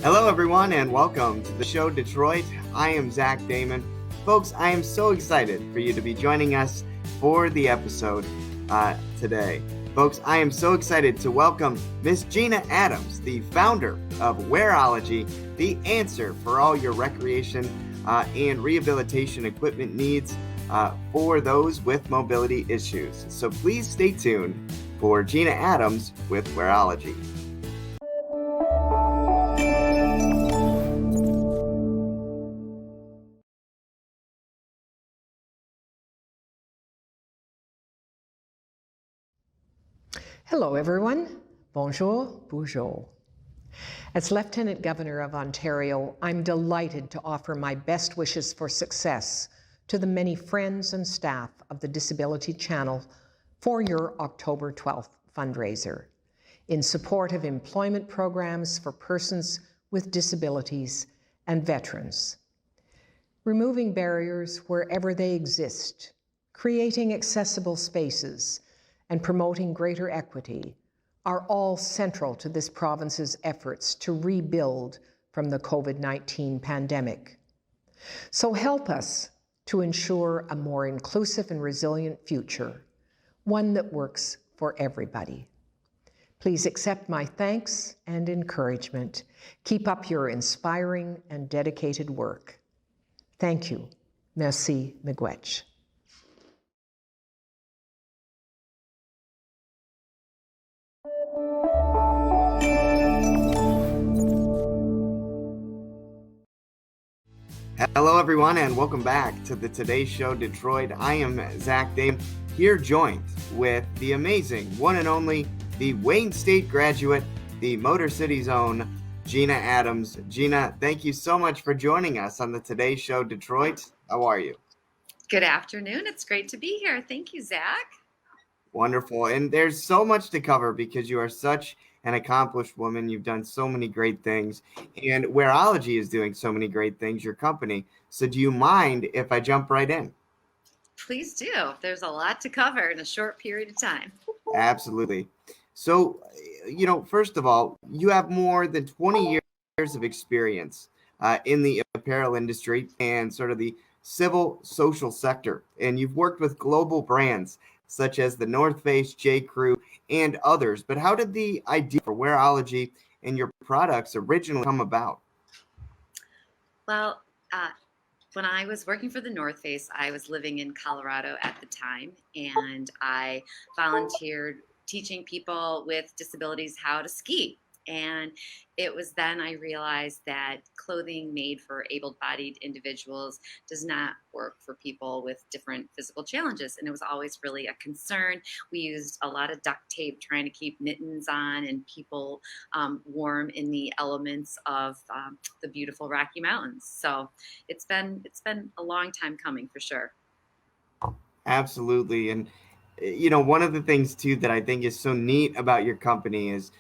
Hello, everyone, and welcome to the show, Detroit. I am Zach Damon. Folks, I am so excited for you to be joining us for the episode today. Folks, I am so excited to welcome Miss Gina Adams, the founder of Wareologie, the answer for all your recreation and rehabilitation equipment needs for those with mobility issues. So please stay tuned for Gina Adams with Wareologie. Hello, everyone. Bonjour, bonjour. As Lieutenant Governor of Ontario, I'm delighted to offer my best wishes for success to the many friends and staff of the Disability Channel for your October 12th fundraiser in support of employment programs for persons with disabilities and veterans. Removing barriers wherever they exist, creating accessible spaces, and promoting greater equity are all central to this province's efforts to rebuild from the COVID-19 pandemic. So help us to ensure a more inclusive and resilient future, one that works for everybody. Please accept my thanks and encouragement. Keep up your inspiring and dedicated work. Thank you. Merci, miigwech. Hello, everyone, and welcome back to the Today Show Detroit. I am Zach Damon, here joined with the amazing one and only, the Wayne State graduate, the Motor City's own, Gina Adams. Gina, thank you so much for joining us on the Today Show Detroit. How are you? Good afternoon. It's great to be here. Thank you, Zach. Wonderful. And there's so much to cover because you are such an accomplished woman. You've done so many great things. And Wareologie is doing so many great things, your company. So do you mind if I jump right in? Please do. There's a lot to cover in a short period of time. Absolutely. So, first of all, you have more than 20 years of experience in the apparel industry and sort of the civil social sector. And you've worked with global brands such as the North Face, J. Crew, and others. But how did the idea for Wareologie and your products originally come about? Well, when I was working for the North Face, I was living in Colorado at the time, and I volunteered teaching people with disabilities how to ski. And it was then I realized that clothing made for able-bodied individuals does not work for people with different physical challenges. And it was always really a concern. We used a lot of duct tape trying to keep mittens on and people warm in the elements of the beautiful Rocky Mountains. So it's been a long time coming for sure. Absolutely. And, one of the things, too, that I think is so neat about your company is,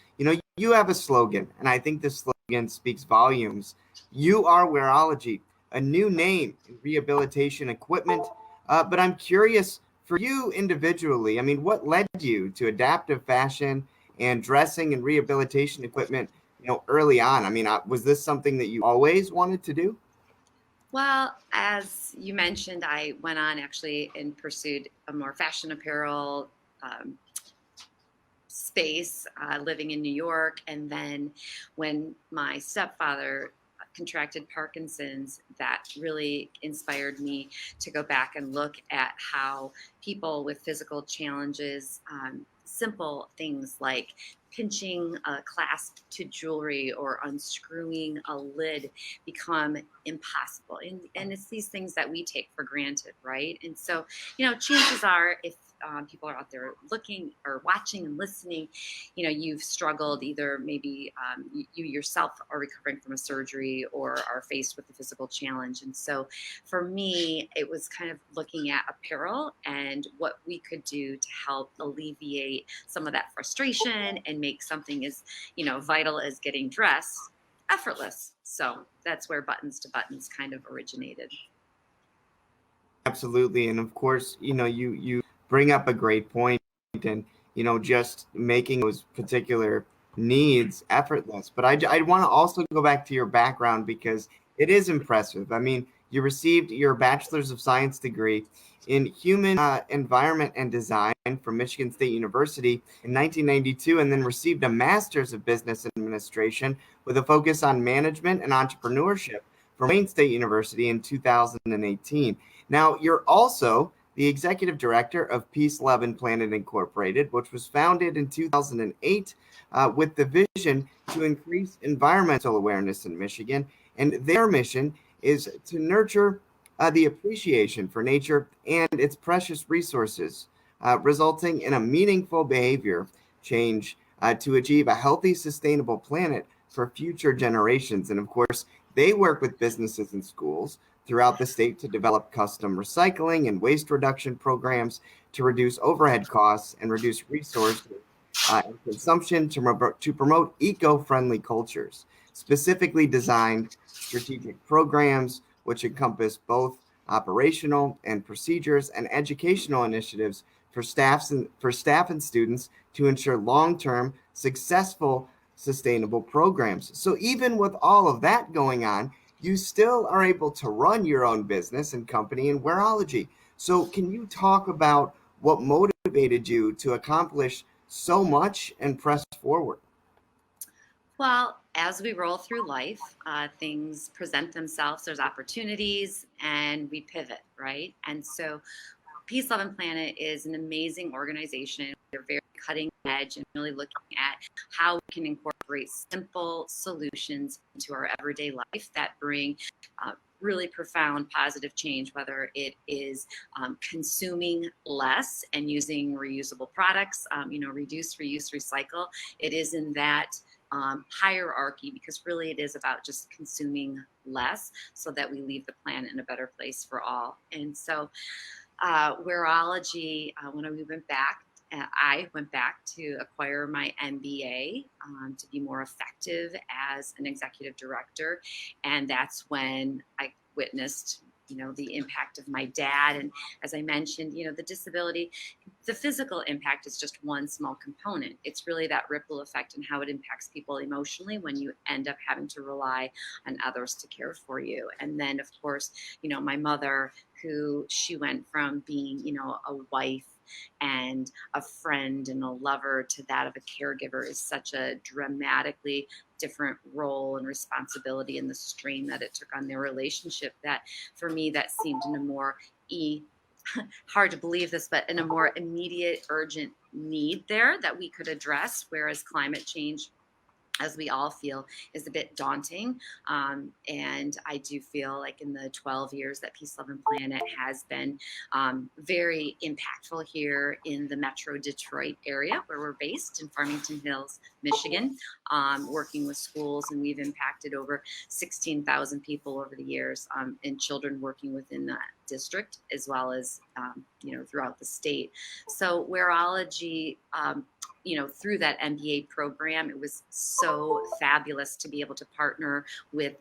you have a slogan, and I think this slogan speaks volumes. You are Wareologie, a new name in rehabilitation equipment. But I'm curious, for you individually, what led you to adaptive fashion and dressing and rehabilitation equipment, early on? Was this something that you always wanted to do? Well, as you mentioned, I went on actually and pursued a more fashion apparel space, living in New York. And then when my stepfather contracted Parkinson's, that really inspired me to go back and look at how people with physical challenges, simple things like pinching a clasp to jewelry or unscrewing a lid become impossible. And it's these things that we take for granted, right? And so, chances are if people are out there looking or watching and listening, you've struggled either maybe you yourself are recovering from a surgery or are faced with a physical challenge. And so for me, it was kind of looking at apparel and what we could do to help alleviate some of that frustration and make something as, vital as getting dressed effortless. So that's where Buttons to Buttons kind of originated. Absolutely. And of course, you bring up a great point, and just making those particular needs effortless. But I want to also go back to your background because it is impressive. I mean, you received your Bachelor's of Science degree in Human Environment and Design from Michigan State University in 1992, and then received a Master's of Business Administration with a focus on management and entrepreneurship from Wayne State University in 2018. Now, you're also the executive director of Peace, Love, and Planet Incorporated, which was founded in 2008 with the vision to increase environmental awareness in Michigan. And their mission is to nurture the appreciation for nature and its precious resources, resulting in a meaningful behavior change to achieve a healthy, sustainable planet for future generations. And of course, they work with businesses and schools throughout the state to develop custom recycling and waste reduction programs to reduce overhead costs and reduce resource and consumption to promote eco-friendly cultures, specifically designed strategic programs which encompass both operational and procedures and educational initiatives for staff and students to ensure long-term successful sustainable programs. So even with all of that going on, you still are able to run your own business and company in Wareologie. So can you talk about what motivated you to accomplish so much and press forward? Well, as we roll through life, things present themselves. There's opportunities, and we pivot, right? And so, Peace, Love, and Planet is an amazing organization. They're very cutting edge and really looking at how we can incorporate simple solutions into our everyday life that bring really profound positive change, whether it is consuming less and using reusable products, reduce, reuse, recycle. It is in that hierarchy, because really it is about just consuming less so that we leave the planet in a better place for all. And so Wareologie, when I went back to acquire my MBA to be more effective as an executive director. And that's when I witnessed, the impact of my dad. And as I mentioned, the disability, the physical impact is just one small component. It's really that ripple effect and how it impacts people emotionally when you end up having to rely on others to care for you. And then, of course, my mother, who she went from being, a wife and a friend and a lover to that of a caregiver, is such a dramatically different role and responsibility, and the strain that it took on their relationship, that for me, that seemed in a more hard to believe this, but in a more immediate, urgent need there that we could address, whereas climate change, as we all feel, is a bit daunting. And I do feel like in the 12 years that Peace, Love, and Planet has been very impactful here in the Metro Detroit area, where we're based in Farmington Hills, Michigan, working with schools. And we've impacted over 16,000 people over the years, and children working within that district, as well as, throughout the state. So Wareologie, through that MBA program, it was so fabulous to be able to partner with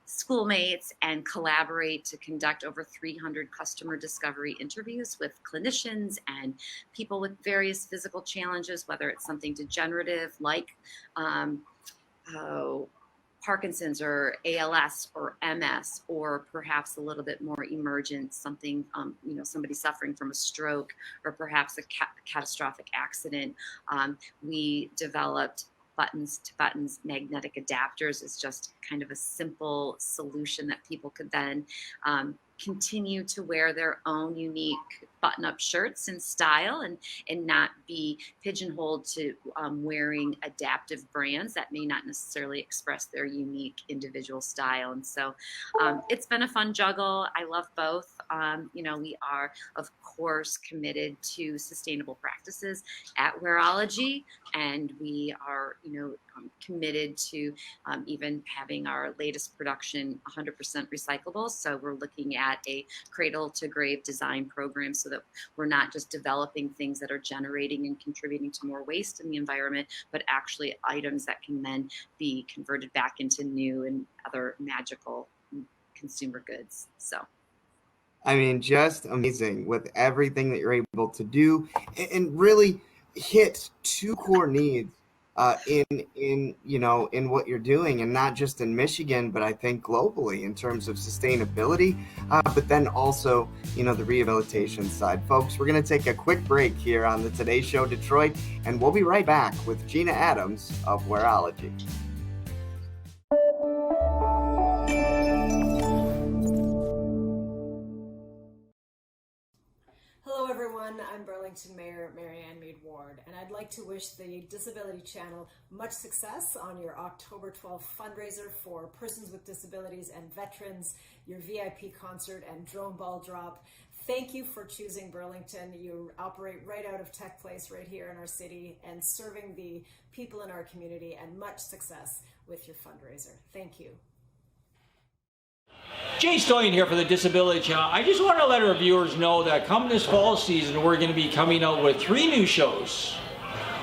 schoolmates and collaborate to conduct over 300 customer discovery interviews with clinicians and people with various physical challenges, whether it's something degenerative like Parkinson's or ALS or MS, or perhaps a little bit more emergent, something, somebody suffering from a stroke, or perhaps a catastrophic accident. We developed buttons to buttons magnetic adapters is just kind of a simple solution that people could then continue to wear their own unique button-up shirts in style, and not be pigeonholed to wearing adaptive brands that may not necessarily express their unique individual style. And so it's been a fun juggle. I love both. We are, of course, committed to sustainable practices at Wareologie, and we are, committed to even having our latest production 100% recyclable. So we're looking at a cradle to grave design program, so that we're not just developing things that are generating and contributing to more waste in the environment, but actually items that can then be converted back into new and other magical consumer goods. So I mean, just amazing with everything that you're able to do and really hit two core needs in what you're doing, and not just in Michigan, but I think globally in terms of sustainability, but then also the rehabilitation side. Folks, we're going to take a quick break here on the Today Show Detroit, and we'll be right back with Gina Adams of Wareologie. Hello everyone, I'm Burlington Mayor Marianne Meade Ward, and I'd like to wish the Disability Channel much success on your October 12th fundraiser for persons with disabilities and veterans, your VIP concert and drone ball drop. Thank you for choosing Burlington. You operate right out of Tech Place right here in our city and serving the people in our community, and much success with your fundraiser. Thank you. Stoyan here for the Disability Channel. I just want to let our viewers know that come this fall season, we're going to be coming out with 3 new shows.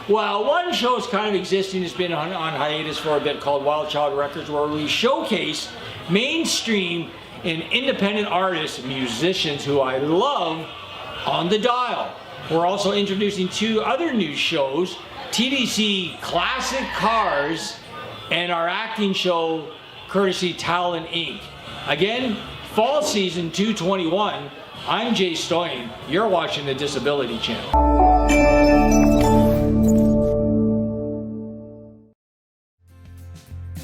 Well, one show is kind of existing, it's been on hiatus for a bit, called Wild Child Records, where we showcase mainstream and independent artists, musicians who I love, on the dial. We're also introducing 2 other new shows, TDC Classic Cars and our acting show courtesy Talent Inc. Again, fall season 221. I'm Stoyan. You're watching the Disability Channel.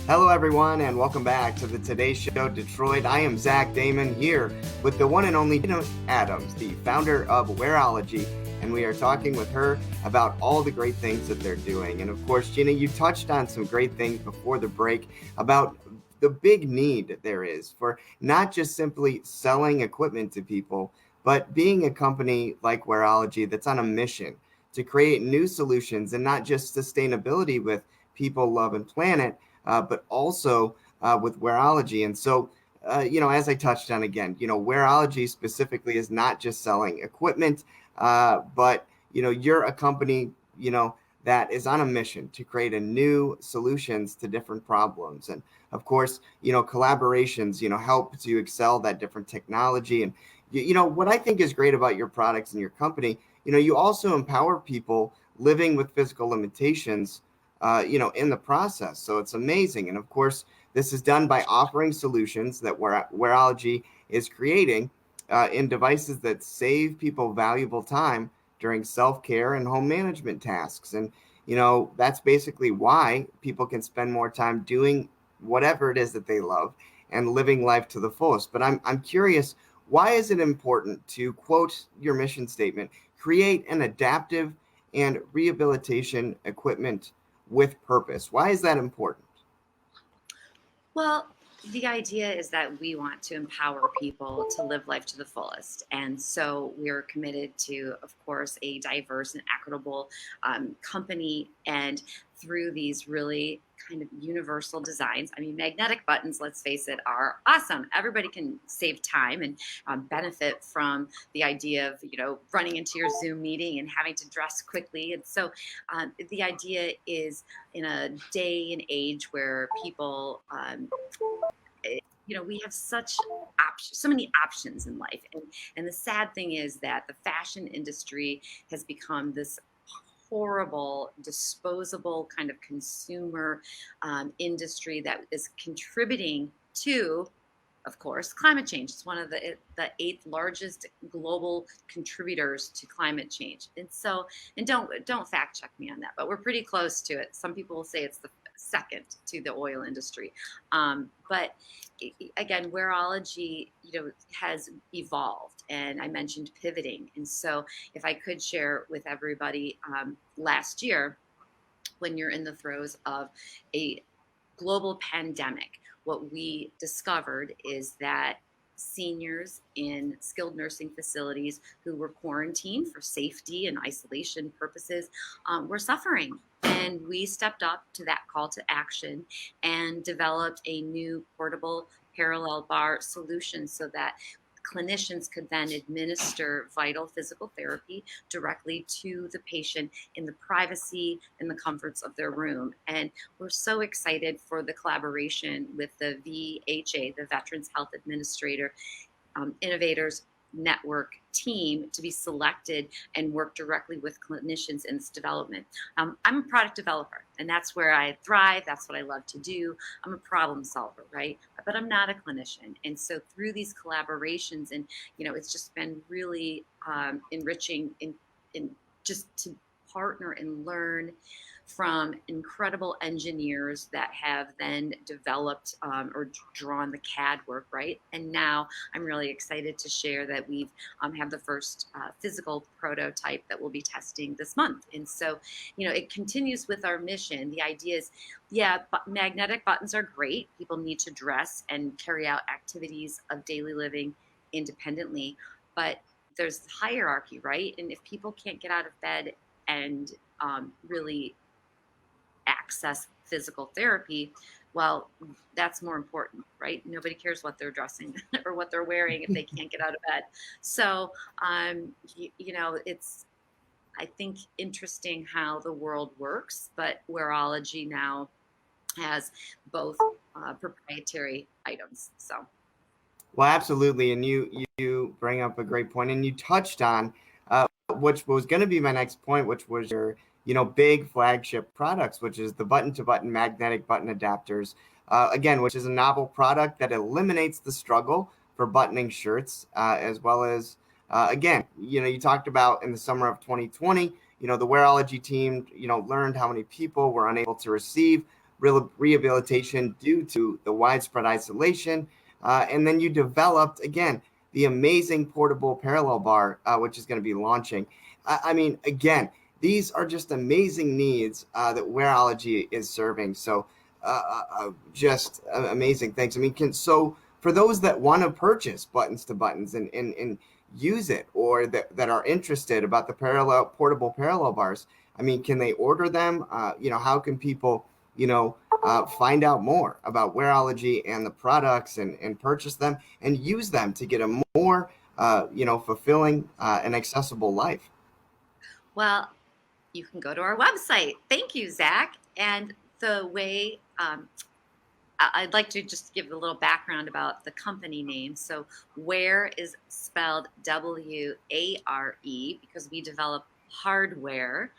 Hello everyone, and welcome back to the Today Show Detroit. I am Zach Damon here with the one and only Gina Adams, the founder of Wareologie, and we are talking with her about all the great things that they're doing. And of course, Gina, you touched on some great things before the break about the big need there is for not just simply selling equipment to people, but being a company like Wareologie that's on a mission to create new solutions, and not just sustainability with people, love, and planet, but also with Wareologie. And so, as I touched on again, Wareologie specifically is not just selling equipment, but, you're a company, that is on a mission to create a new solutions to different problems. And of course, collaborations, help to excel that different technology. And, what I think is great about your products and your company, you also empower people living with physical limitations, in the process. So it's amazing. And of course, this is done by offering solutions that Wareologie is creating in devices that save people valuable time during self-care and home management tasks. And, that's basically why people can spend more time doing whatever it is that they love and living life to the fullest. But I'm curious, why is it important to, quote your mission statement, create an adaptive and rehabilitation equipment with purpose? Why is that important? Well, the idea is that we want to empower people to live life to the fullest. And so we're committed to, of course, a diverse and equitable company. And through these really kind of universal designs, I mean, magnetic buttons, let's face it, are awesome. Everybody can save time and benefit from the idea of, running into your Zoom meeting and having to dress quickly. And so the idea is, in a day and age where people, we have so many options in life. And the sad thing is that the fashion industry has become this horrible, disposable kind of consumer industry that is contributing to, of course, climate change. It's one of the 8th largest global contributors to climate change. And so, and don't fact check me on that, but we're pretty close to it. Some people will say it's the second to the oil industry. But again, Wareologie, has evolved, and I mentioned pivoting. And so if I could share with everybody, last year, when you're in the throes of a global pandemic, what we discovered is that seniors in skilled nursing facilities who were quarantined for safety and isolation purposes were suffering. And we stepped up to that call to action and developed a new portable parallel bar solution so that clinicians could then administer vital physical therapy directly to the patient in the privacy and the comforts of their room. And we're so excited for the collaboration with the VHA, the Veterans Health Administrator, innovators, network team to be selected and work directly with clinicians in this development. I'm a product developer, and that's where I thrive. That's what I love to do. I'm a problem solver, right? But I'm not a clinician. And so through these collaborations, and it's just been really enriching in just to partner and learn from incredible engineers that have then developed or drawn the CAD work, right? And now I'm really excited to share that we've have the first physical prototype that we'll be testing this month. And so, it continues with our mission. The idea is, magnetic buttons are great. People need to dress and carry out activities of daily living independently, but there's hierarchy, right? And if people can't get out of bed and really access physical therapy, well, that's more important, right? Nobody cares what they're dressing or what they're wearing if they can't get out of bed. So, it's, I think, interesting how the world works, but Wareologie now has both proprietary items. So. Well, absolutely. And you bring up a great point, and you touched on which was going to be my next point, which was your big flagship products, which is the button-to-button magnetic button adapters, again, which is a novel product that eliminates the struggle for buttoning shirts, as well as, again, you talked about in the summer of 2020, the Wareologie team, learned how many people were unable to receive rehabilitation due to the widespread isolation. And then you developed, again, the amazing portable parallel bar, which is going to be launching. Again, these are just amazing needs that Wareologie is serving. So just amazing things. So for those that want to purchase buttons to buttons and use it, or that are interested about the portable parallel bars, can they order them? How can people, find out more about Wareologie and the products and purchase them and use them to get a more, fulfilling and accessible life? Well, you can go to our website. Thank you, Zach. And the way I'd like to just give a little background about the company name. So Ware is spelled W-A-R-E because we develop hardware.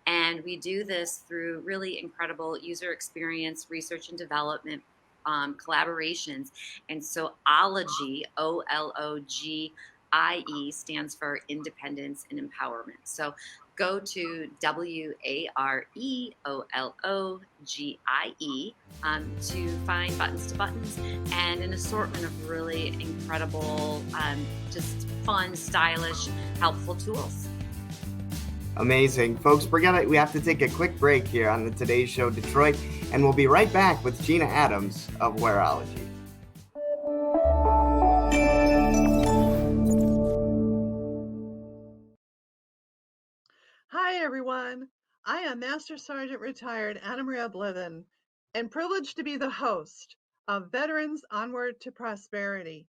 And we do this through really incredible user experience, research and development, collaborations. And so Ologie, O-L-O-G-I-E, stands for independence and empowerment. So go to WAREOLOGIE to find buttons to buttons and an assortment of really incredible, just fun, stylish, helpful tools. Amazing. Folks, we have to take a quick break here on the Today's Show Detroit, and we'll be right back with Gina Adams of Wareologie. Hi, everyone. I am Master Sergeant Retired Anna Maria Blithen, and privileged to be the host of Veterans Onward to Prosperity.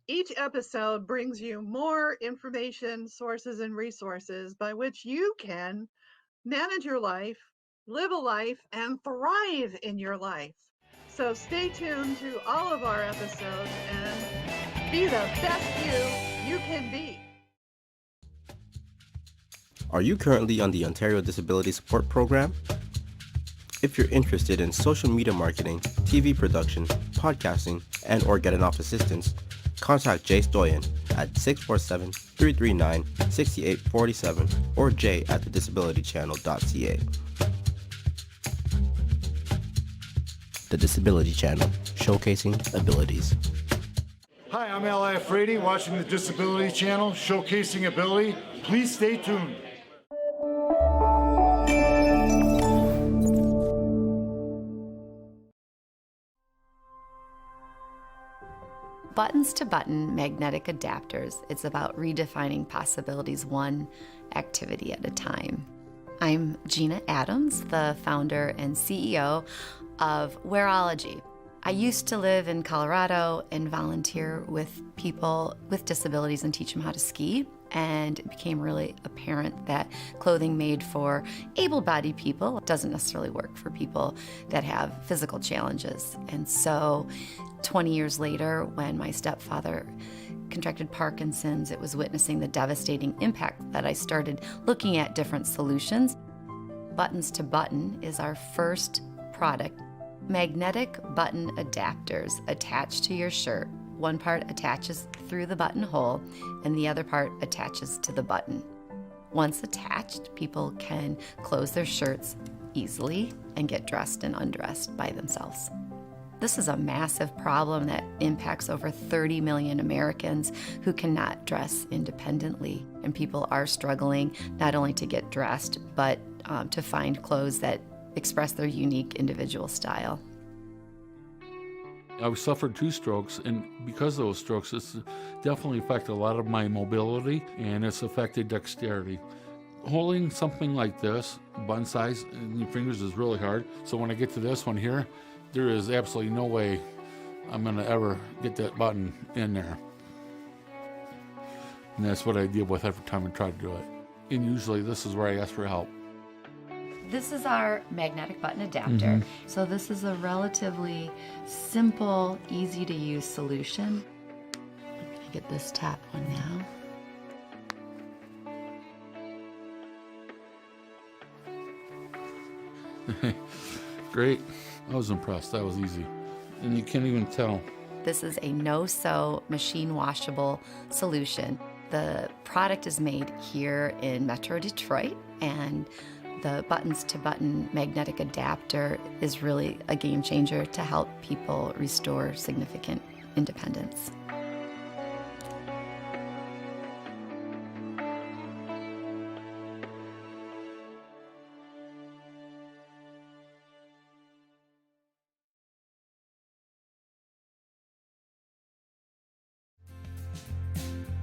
Each episode brings you more information, sources, and resources by which you can manage your life, live a life, and thrive in your life. So stay tuned to all of our episodes and be the best you can be. Are you currently on the Ontario Disability Support Program? If you're interested in social media marketing, TV production, podcasting, and/or getting off assistance, contact Jay Stoyan at 647-339-6847 or jay@thedisabilitychannel.ca. The Disability Channel, showcasing abilities. Hi, I'm Al Frady, watching the Disability Channel, showcasing ability. Please stay tuned. Buttons to Button Magnetic Adapters. It's about redefining possibilities one activity at a time. I'm Gina Adams, the founder and CEO of Wareologie. I used to live in Colorado and volunteer with people with disabilities and teach them how to ski. And it became really apparent that clothing made for able-bodied people doesn't necessarily work for people that have physical challenges. And so 20 years later, when my stepfather contracted Parkinson's, it was witnessing the devastating impact that I started looking at different solutions. Buttons to Button is our first product. Magnetic button adapters attached to your shirt. One part attaches through the buttonhole and the other part attaches to the button. Once attached, people can close their shirts easily and get dressed and undressed by themselves. This is a massive problem that impacts over 30 million Americans who cannot dress independently. And people are struggling not only to get dressed, but to find clothes that express their unique individual style. I suffered 2 strokes, and because of those strokes, it's definitely affected a lot of my mobility, and it's affected dexterity. Holding something like this, button size, in your fingers is really hard. So when I get to this one here, there is absolutely no way I'm going to ever get that button in there. And that's what I deal with every time I try to do it. And usually this is where I ask for help. This is our magnetic button adapter. So this is a relatively simple, easy to use solution. I'm gonna get this top one now. Great. I was impressed. That was easy. And you can't even tell. This is a no-sew, machine washable solution. The product is made here in Metro Detroit, and the buttons to button magnetic adapter is really a game changer to help people restore significant independence.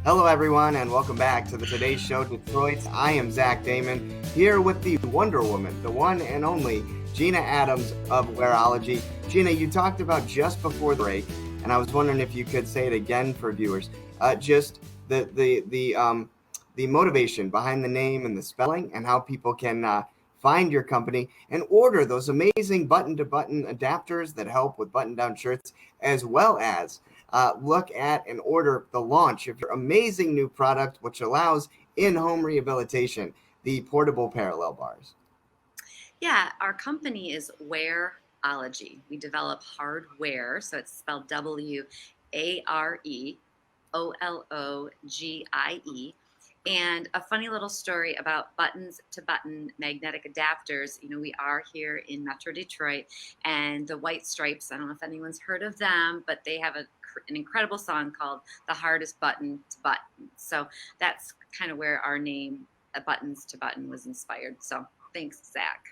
Hello, everyone, and welcome back to the Today's Show Detroit. I am Zach Damon, here with the Wonder Woman, the one and only Gina Adams of Wareologie. Gina, you talked about just before the break, and I was wondering if you could say it again for viewers. Just the motivation behind the name and the spelling, and how people can find your company and order those amazing button-to-button adapters that help with button-down shirts, as well as look at and order the launch of your amazing new product, which allows in-home rehabilitation, the portable parallel bars. Yeah, our company is Wareologie. We develop hardware, so it's spelled Wareologie. And a funny little story about buttons to button magnetic adapters. You know, we are here in Metro Detroit, and the White Stripes, I don't know if anyone's heard of them, but they have an incredible song called The Hardest Button to Button. So that's kind of where our name, Buttons to Button, was inspired. So thanks, Zach.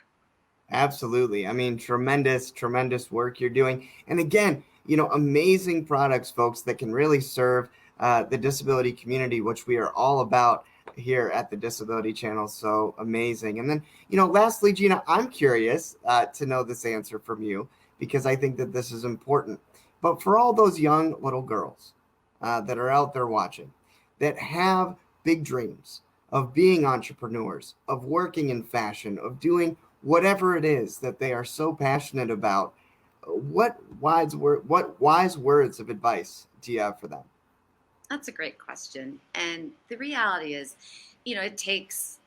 Absolutely. I mean, tremendous work you're doing. And again, you know, amazing products, folks, that can really serve the disability community, which we are all about here at the Disability Channel. So amazing. And then, you know, lastly, Gina, I'm curious to know this answer from you, because I think that this is important. But for all those young little girls that are out there watching, that have big dreams of being entrepreneurs, of working in fashion, of doing whatever it is that they are so passionate about, what wise words of advice do you have for them? That's a great question. And the reality is, you know, it takes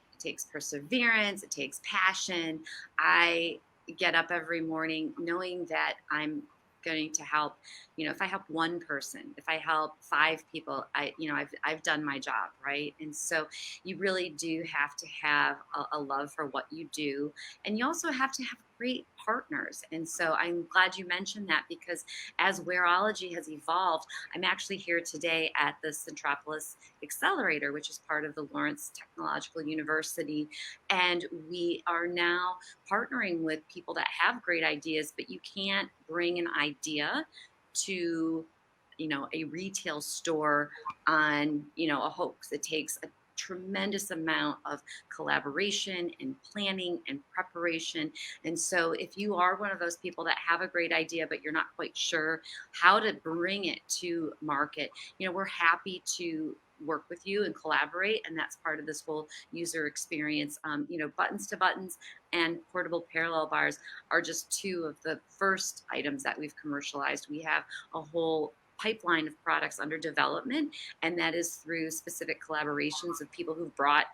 perseverance, it takes passion. I get up every morning knowing that I'm going to help. You know, if I help one person, if I help 5 people, I've done my job, right? And so you really do have to have a love for what you do, and you also have to have great partners. And so I'm glad you mentioned that, because as Wareologie has evolved, I'm actually here today at the Centropolis Accelerator, which is part of the Lawrence Technological University. And we are now partnering with people that have great ideas, but you can't bring an idea to, you know, a retail store on, you know, a hoax. It takes a tremendous amount of collaboration and planning and preparation. And so if you are one of those people that have a great idea, but you're not quite sure how to bring it to market, you know, we're happy to work with you and collaborate. And that's part of this whole user experience. You know, buttons to buttons and portable parallel bars are just 2 of the first items that we've commercialized. We have a whole pipeline of products under development, and that is through specific collaborations of people who've brought,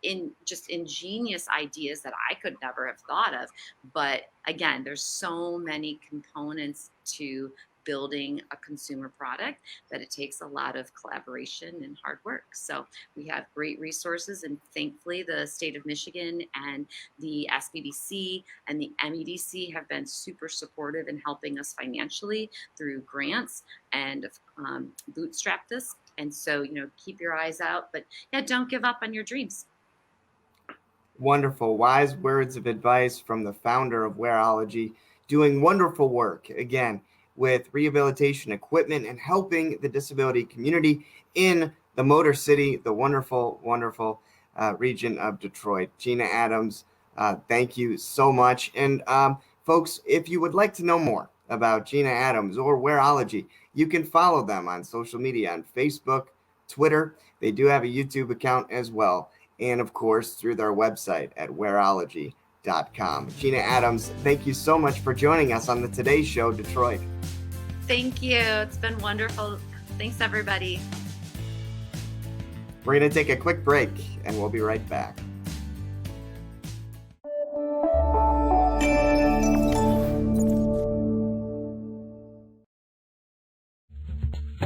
in just ingenious ideas that I could never have thought of. But again, there's so many components to building a consumer product that it takes a lot of collaboration and hard work. So we have great resources, and thankfully the state of Michigan and the SBDC and the MEDC have been super supportive in helping us financially through grants and bootstrap this. And so, keep your eyes out, but yeah, don't give up on your dreams. Wonderful, wise words of advice from the founder of Wareologie, doing wonderful work, again, with rehabilitation equipment and helping the disability community in the Motor City, the wonderful, wonderful region of Detroit. Gina Adams, thank you so much. And folks, if you would like to know more about Gina Adams or Wareologie, you can follow them on social media, on Facebook, Twitter. They do have a YouTube account as well. And of course, through their website at Wareologie.com. Gina Adams, thank you so much for joining us on the Today Show, Detroit. Thank you. It's been wonderful. Thanks, everybody. We're going to take a quick break, and we'll be right back.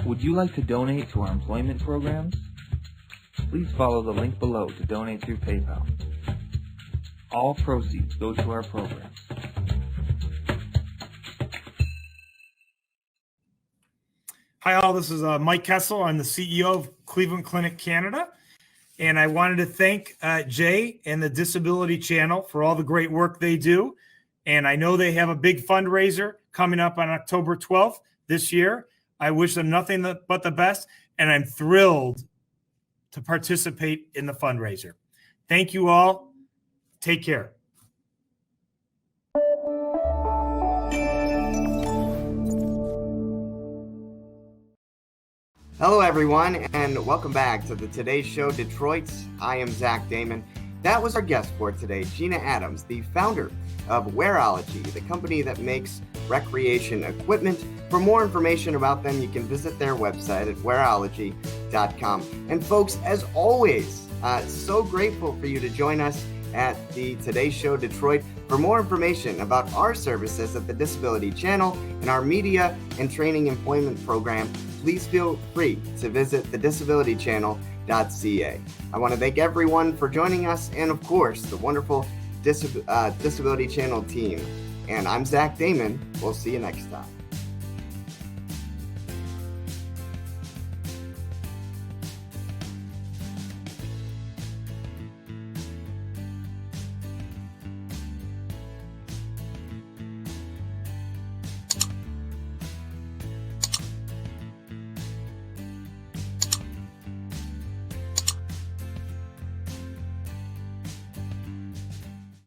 Would you like to donate to our employment programs? Please follow the link below to donate through PayPal. All proceeds go to our programs. Hi all, this is Mike Kessel. I'm the CEO of Cleveland Clinic Canada, and I wanted to thank Jay and the Disability Channel for all the great work they do. And I know they have a big fundraiser coming up on October 12th this year. I wish them nothing but the best, and I'm thrilled to participate in the fundraiser. Thank you all. Take care. Hello, everyone, and welcome back to the Today Show Detroit. I am Zach Damon. That was our guest for today, Gina Adams, the founder of Wareologie, the company that makes recreation equipment. For more information about them, you can visit their website at Wareologie.com. And folks, as always, so grateful for you to join us at the Today Show Detroit. For more information about our services at the Disability Channel and our media and training employment program, please feel free to visit thedisabilitychannel.ca. I want to thank everyone for joining us, and of course, the wonderful Disability Channel team. And I'm Zach Damon. We'll see you next time.